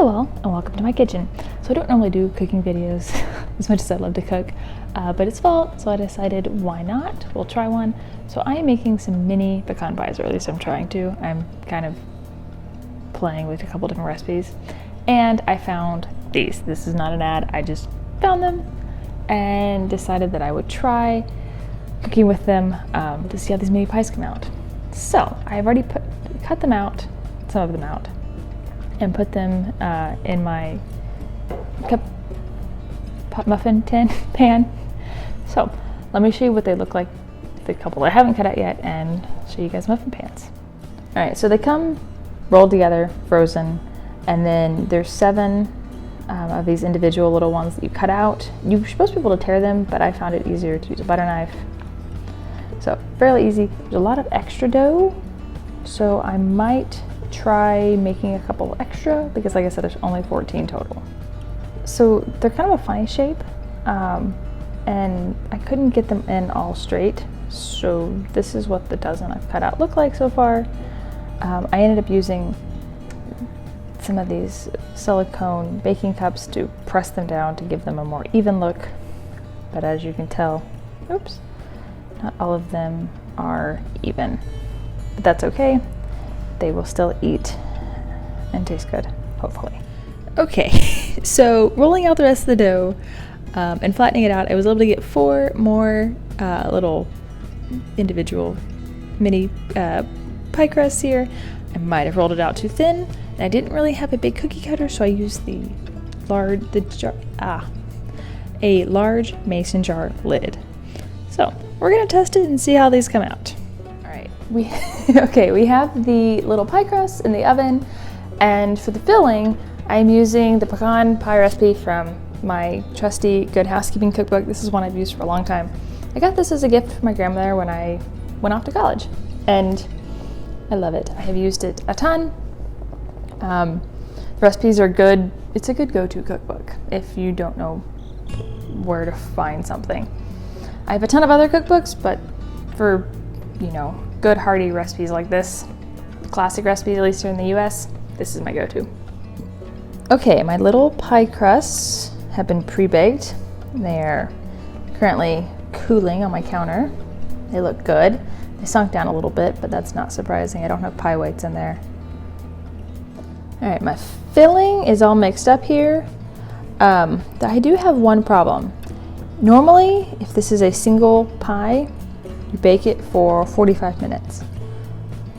Hello all, and welcome to my kitchen. So I don't normally do cooking videos as much as I love to cook, but it's fall, so I decided why not? We'll try one. So I am making some mini pecan pies, or at least I'm trying to. I'm kind of playing with a couple different recipes, and I found these. This is not an ad, I just found them and decided that I would try cooking with them to see how these mini pies come out. So I've already cut them out, some of them out, and put them in my pot muffin pan. So let me show you what they look like, the couple I haven't cut out yet, and show you guys muffin pans. All right, so they come rolled together, frozen, and then there's 7 of these individual little ones that you cut out. You're supposed to be able to tear them, but I found it easier to use a butter knife. So fairly easy. There's a lot of extra dough, so I might try making a couple extra because, like I said, there's only 14 total. So they're kind of a funny shape, and I couldn't get them in all straight, so this is what the dozen I've cut out look like so far. I ended up using some of these silicone baking cups to press them down to give them a more even look, but as you can tell, oops, not all of them are even, but that's okay. They will still eat and taste good, hopefully. Okay, so rolling out the rest of the dough and flattening it out, I was able to get 4 more little individual mini pie crusts here. I might have rolled it out too thin, and I didn't really have a big cookie cutter, so I used a large mason jar lid. So we're gonna test it and see how these come out. All right, we have the little pie crusts in the oven, and for the filling, I'm using the pecan pie recipe from my trusty Good Housekeeping cookbook. This is one I've used for a long time. I got this as a gift from my grandmother when I went off to college, and I love it. I have used it a ton. The recipes are good. It's a good go-to cookbook if you don't know where to find something. I have a ton of other cookbooks, but for, good hearty recipes like this, classic recipes, at least here in the US, this is my go-to. Okay, my little pie crusts have been pre-baked. They are currently cooling on my counter. They look good. They sunk down a little bit, but that's not surprising. I don't have pie weights in there. All right, my filling is all mixed up here. I do have one problem. Normally, if this is a single pie, you bake it for 45 minutes.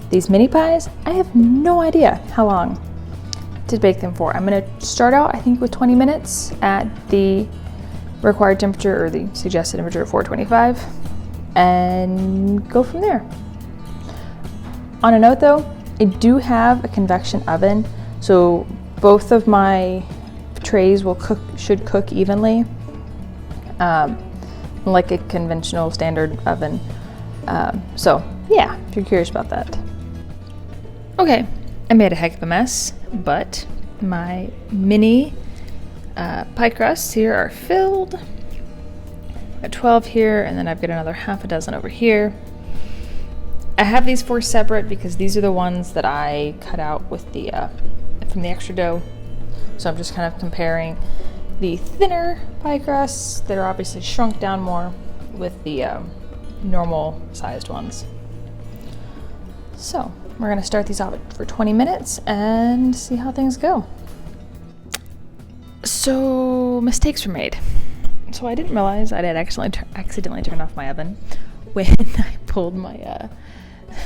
These mini pies, I have no idea how long to bake them for. I'm gonna start out, I think, with 20 minutes at the required temperature, or the suggested temperature of 425, and go from there. On a note though, I do have a convection oven, so both of my trays should cook evenly, like a conventional standard oven. So yeah, if you're curious about that. Okay, I made a heck of a mess, but my mini pie crusts here are filled. I've got 12 here, and then I've got another half a dozen over here. I have these 4 separate because these are the ones that I cut out with the from the extra dough. So I'm just kind of comparing the thinner pie crusts that are obviously shrunk down more with the normal sized ones. So we're gonna start these out for 20 minutes and see how things go. So mistakes were made. So I didn't realize I had accidentally turned off my oven when I pulled my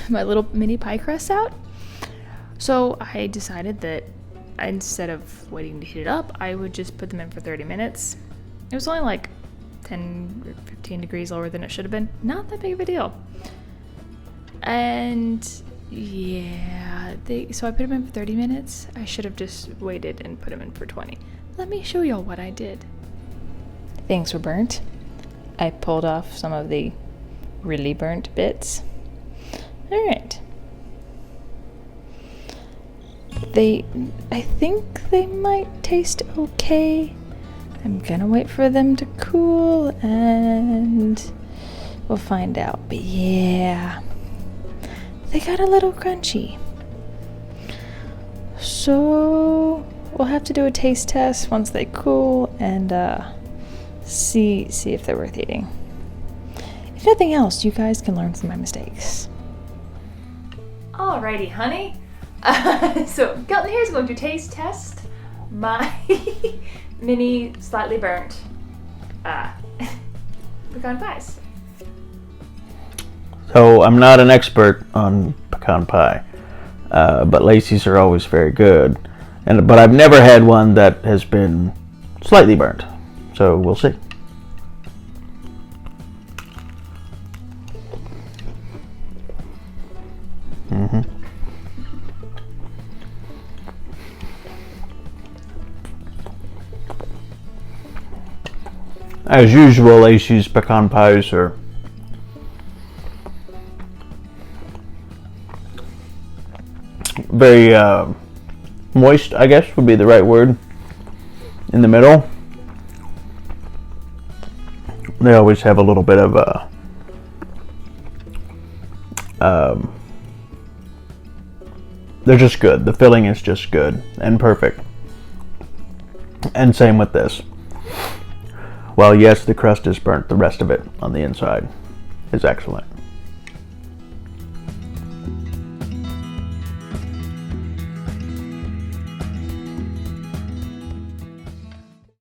my little mini pie crust out. So I decided that instead of waiting to heat it up, I would just put them in for 30 minutes. It was only like 10 or 15 degrees lower than it should have been. Not that big of a deal. And yeah, so I put them in for 30 minutes. I should have just waited and put them in for 20. Let me show y'all what I did. Things were burnt. I pulled off some of the really burnt bits. All right. I think they might taste okay. I'm gonna wait for them to cool and we'll find out. But yeah, they got a little crunchy. So we'll have to do a taste test once they cool and see if they're worth eating. If nothing else, you guys can learn from my mistakes. Alrighty, honey. So Kelton here is going to taste test my mini, slightly burnt pecan pies. So I'm not an expert on pecan pie, but Laci's are always very good. But I've never had one that has been slightly burnt. So we'll see. As usual, Laci's pecan pies are very moist, I guess would be the right word, in the middle. They always have a little bit of they're just good. The filling is just good and perfect. And same with this. Well, yes, the crust is burnt. The rest of it on the inside is excellent.